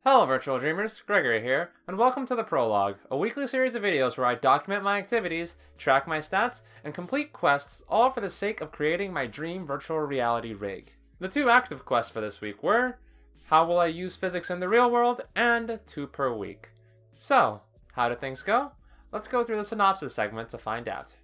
Hello virtual dreamers, Gregory here, and welcome to the Prologue, a weekly series of videos where I document my activities, track my stats, and complete quests, all for the sake of creating my dream virtual reality rig. The two active quests for this week were, how will I use physics in the real world, and 2 per week. So, how did things go? Let's go through the synopsis segment to find out.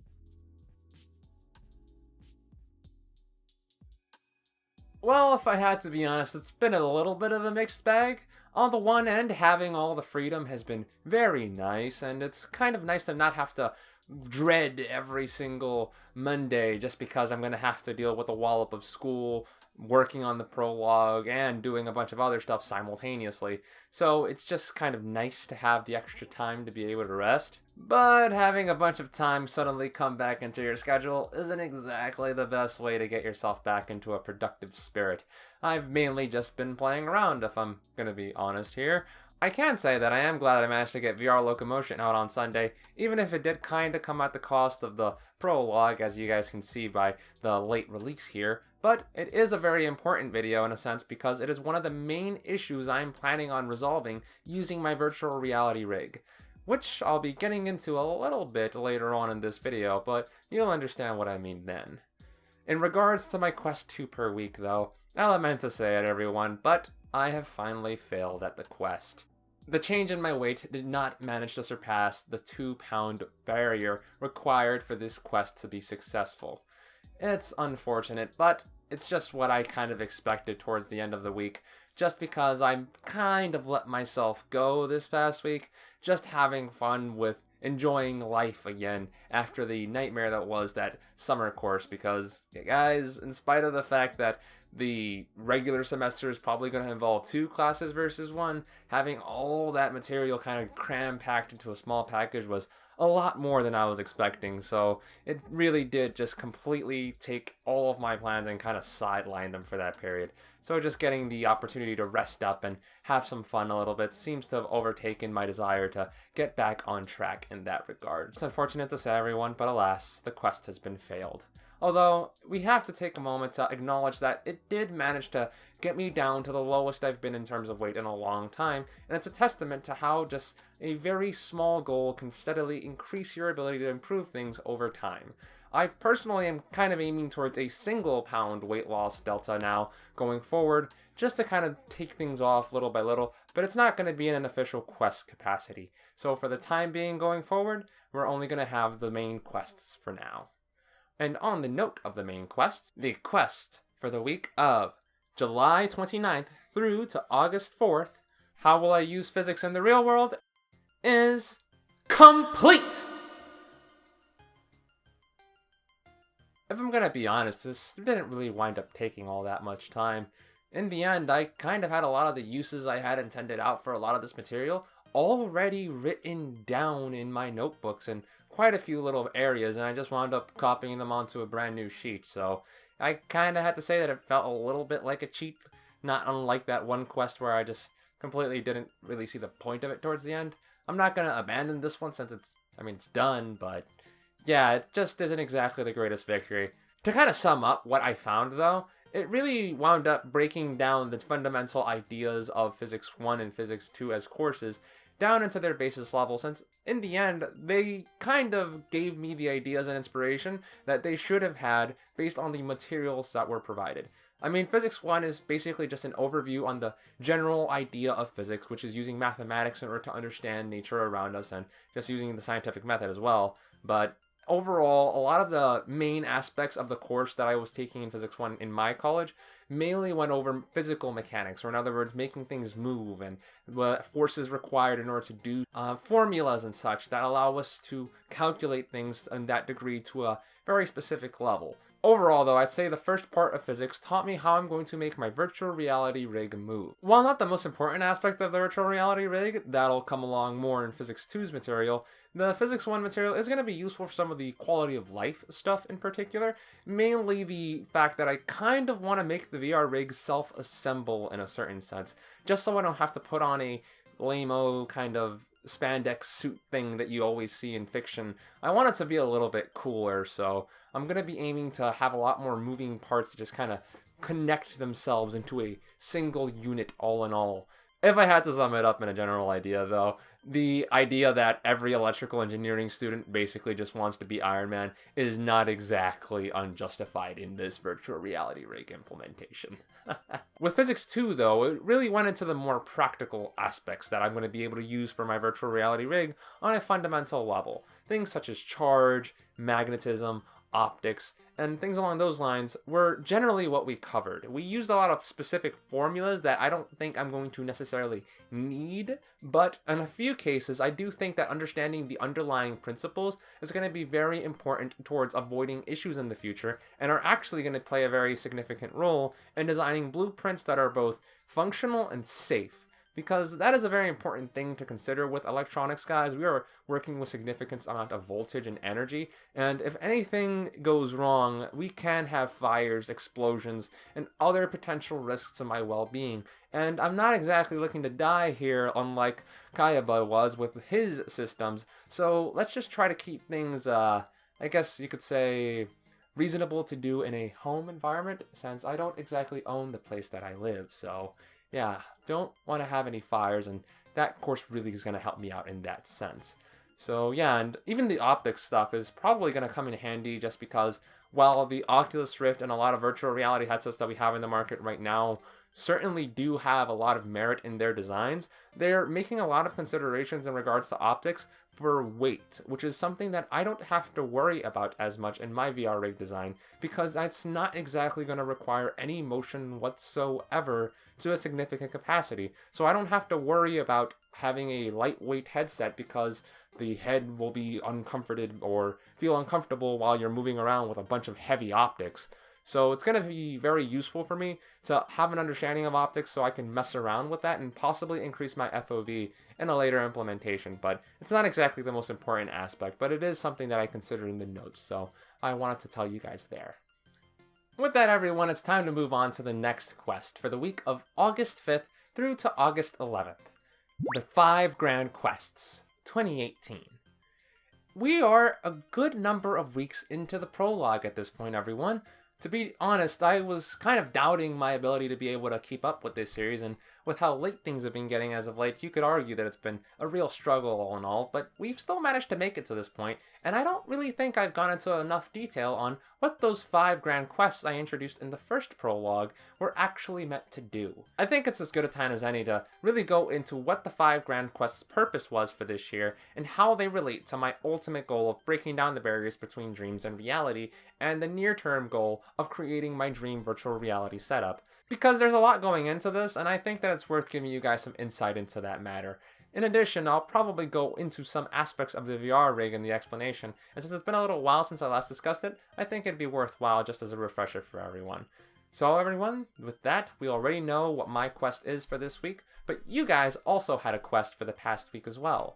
Well, if I had to be honest, it's been a little bit of a mixed bag. On the one end, having all the freedom has been very nice, and it's kind of nice to not have to dread every single Monday just because I'm going to have to deal with a wallop of school, working on the prologue, and doing a bunch of other stuff simultaneously. So it's just kind of nice to have the extra time to be able to rest. But having a bunch of time suddenly come back into your schedule isn't exactly the best way to get yourself back into a productive spirit. I've mainly just been playing around, if I'm gonna be honest here. I can say that I am glad I managed to get VR Locomotion out on Sunday, even if it did kinda come at the cost of the prologue, as you guys can see by the late release here. But it is a very important video in a sense because it is one of the main issues I'm planning on resolving using my virtual reality rig, which I'll be getting into a little bit later on in this video, but you'll understand what I mean then. In regards to my quest 2 per week though, I meant to say it everyone, but I have finally failed at the quest. The change in my weight did not manage to surpass the 2-pound barrier required for this quest to be successful. It's unfortunate, but it's just what I kind of expected towards the end of the week, just because I kind of let myself go this past week, just having fun with enjoying life again after the nightmare that was that summer course, because, guys, in spite of the fact that the regular semester is probably going to involve 2 classes versus 1, having all that material kind of cram-packed into a small package was a lot more than I was expecting, so it really did just completely take all of my plans and kind of sideline them for that period. So just getting the opportunity to rest up and have some fun a little bit seems to have overtaken my desire to get back on track in that regard. It's unfortunate to say, everyone, but alas, the quest has been failed. Although, we have to take a moment to acknowledge that it did manage to get me down to the lowest I've been in terms of weight in a long time, and it's a testament to how just a very small goal can steadily increase your ability to improve things over time. I personally am kind of aiming towards a single pound weight loss delta now going forward, just to kind of take things off little by little, but it's not going to be in an official quest capacity. So for the time being going forward, we're only going to have the main quests for now. And on the note of the main quests, the quest for the week of July 29th through to August 4th, how will I use physics in the real world, is complete! If I'm gonna be honest, this didn't really wind up taking all that much time. In the end, I kind of had a lot of the uses I had intended out for a lot of this material already written down in my notebooks in quite a few little areas, and I just wound up copying them onto a brand new sheet, so I kind of had to say that it felt a little bit like a cheat, not unlike that one quest where I just completely didn't really see the point of it towards the end. I'm not going to abandon this one since it's done, but yeah, it just isn't exactly the greatest victory. To kind of sum up what I found though, it really wound up breaking down the fundamental ideas of Physics 1 and Physics 2 as courses down into their basis level, since in the end, they kind of gave me the ideas and inspiration that they should have had based on the materials that were provided. Physics 1 is basically just an overview on the general idea of physics, which is using mathematics in order to understand nature around us and just using the scientific method as well. But overall, a lot of the main aspects of the course that I was taking in Physics 1 in my college mainly went over physical mechanics, or in other words, making things move and what forces required in order to do formulas and such that allow us to calculate things in that degree to a very specific level. Overall, though, I'd say the first part of physics taught me how I'm going to make my virtual reality rig move. While not the most important aspect of the virtual reality rig, that'll come along more in Physics 2's material, the Physics 1 material is going to be useful for some of the quality of life stuff in particular, mainly the fact that I kind of want to make the VR rig self-assemble in a certain sense, just so I don't have to put on a lame-o kind of spandex suit thing that you always see in fiction. I want it to be a little bit cooler, so I'm going to be aiming to have a lot more moving parts to just kind of connect themselves into a single unit all in all. If I had to sum it up in a general idea, though, the idea that every electrical engineering student basically just wants to be Iron Man is not exactly unjustified in this virtual reality rig implementation. With Physics 2, though, it really went into the more practical aspects that I'm going to be able to use for my virtual reality rig on a fundamental level. Things such as charge, magnetism, optics, and things along those lines were generally what we covered. We used a lot of specific formulas that I don't think I'm going to necessarily need, but in a few cases, I do think that understanding the underlying principles is going to be very important towards avoiding issues in the future, and are actually going to play a very significant role in designing blueprints that are both functional and safe. Because that is a very important thing to consider with electronics, guys. We are working with significant amount of voltage and energy, and if anything goes wrong, we can have fires, explosions, and other potential risks to my well-being. And I'm not exactly looking to die here, unlike Kayaba was with his systems, so let's just try to keep things, I guess you could say, reasonable to do in a home environment, since I don't exactly own the place that I live, so yeah, don't want to have any fires, and that course really is going to help me out in that sense. So yeah, and even the optics stuff is probably going to come in handy just because while the Oculus Rift and a lot of virtual reality headsets that we have in the market right now certainly do have a lot of merit in their designs, they're making a lot of considerations in regards to optics for weight, which is something that I don't have to worry about as much in my VR rig design, because that's not exactly going to require any motion whatsoever to a significant capacity. So I don't have to worry about having a lightweight headset because the head will be uncomforted or feel uncomfortable while you're moving around with a bunch of heavy optics. So it's going to be very useful for me to have an understanding of optics so I can mess around with that and possibly increase my FOV in a later implementation. But it's not exactly the most important aspect, but it is something that I consider in the notes, so I wanted to tell you guys there. With that, everyone, it's time to move on to the next quest for the week of August 5th through to August 11th. The 5 Grand Quests 2018. We are a good number of weeks into the prologue at this point, everyone. To be honest, I was kind of doubting my ability to be able to keep up with this series, and with how late things have been getting as of late, you could argue that it's been a real struggle all in all, but we've still managed to make it to this point, and I don't really think I've gone into enough detail on what those 5 grand quests I introduced in the first prologue were actually meant to do. I think it's as good a time as any to really go into what the 5 grand quests' purpose was for this year, and how they relate to my ultimate goal of breaking down the barriers between dreams and reality, and the near-term goal of creating my dream virtual reality setup. Because there's a lot going into this, and I think that it's worth giving you guys some insight into that matter. In addition, I'll probably go into some aspects of the VR rig in the explanation, and since it's been a little while since I last discussed it, I think it'd be worthwhile just as a refresher for everyone. So everyone, with that, we already know what my quest is for this week, but you guys also had a quest for the past week as well.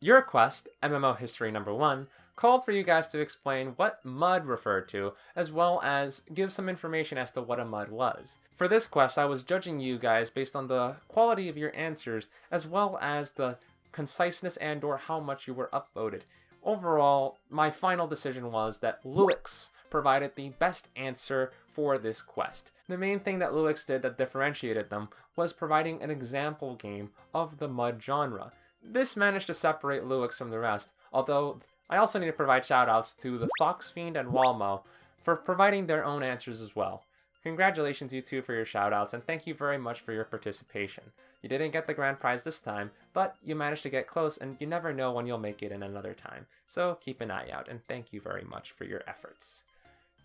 Your quest, MMO History number 1, called for you guys to explain what MUD referred to, as well as give some information as to what a MUD was. For this quest, I was judging you guys based on the quality of your answers, as well as the conciseness and or how much you were upvoted. Overall, my final decision was that Luix provided the best answer for this quest. The main thing that Luix did that differentiated them was providing an example game of the MUD genre. This managed to separate Luix from the rest, although I also need to provide shoutouts to the Foxfiend and Walmo for providing their own answers as well. Congratulations you two for your shoutouts, and thank you very much for your participation. You didn't get the grand prize this time, but you managed to get close, and you never know when you'll make it in another time. So keep an eye out, and thank you very much for your efforts.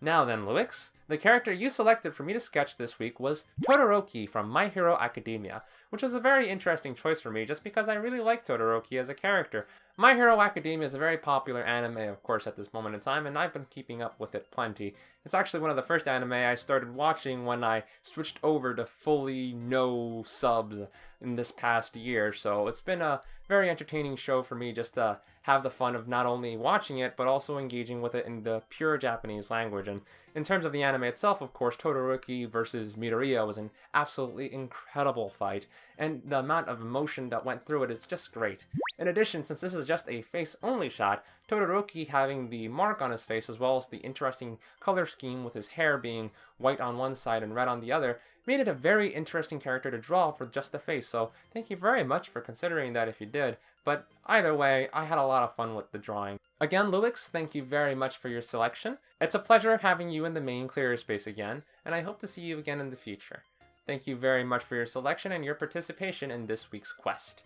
Now then, Luix, the character you selected for me to sketch this week was Todoroki from My Hero Academia, which was a very interesting choice for me just because I really like Todoroki as a character. My Hero Academia is a very popular anime, of course, at this moment in time, and I've been keeping up with it plenty. It's actually one of the first anime I started watching when I switched over to fully no subs in this past year, so it's been a very entertaining show for me just to have the fun of not only watching it, but also engaging with it in the pure Japanese language. And in terms of the anime itself, of course, Todoroki versus Midoriya was an absolutely incredible fight, and the amount of emotion that went through it is just great. In addition, since this is is just a face-only shot, Todoroki having the mark on his face as well as the interesting color scheme with his hair being white on one side and red on the other, made it a very interesting character to draw for just the face, so thank you very much for considering that if you did. But either way, I had a lot of fun with the drawing. Again, Luix, thank you very much for your selection. It's a pleasure having you in the main clear space again, and I hope to see you again in the future. Thank you very much for your selection and your participation in this week's quest.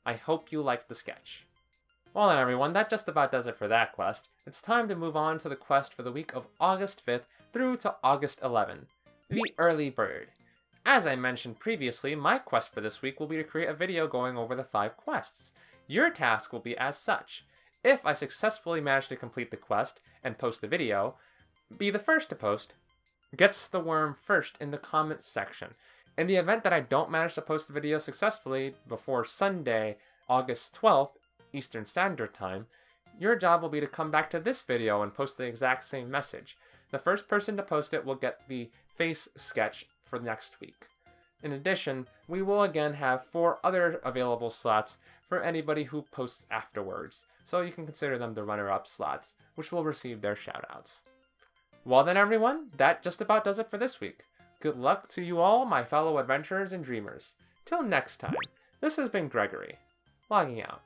I hope you liked the sketch. Well then everyone, that just about does it for that quest. It's time to move on to the quest for the week of August 5th through to August 11th, the Early Bird. As I mentioned previously, my quest for this week will be to create a video going over the 5 quests. Your task will be as such. If I successfully manage to complete the quest and post the video, be the first to post, gets the worm first in the comments section. In the event that I don't manage to post the video successfully before Sunday, August 12th, Eastern Standard Time, your job will be to come back to this video and post the exact same message. The first person to post it will get the face sketch for next week. In addition, we will again have 4 other available slots for anybody who posts afterwards, so you can consider them the runner-up slots, which will receive their shoutouts. Well then everyone, that just about does it for this week. Good luck to you all, my fellow adventurers and dreamers. Till next time, this has been Gregory, logging out.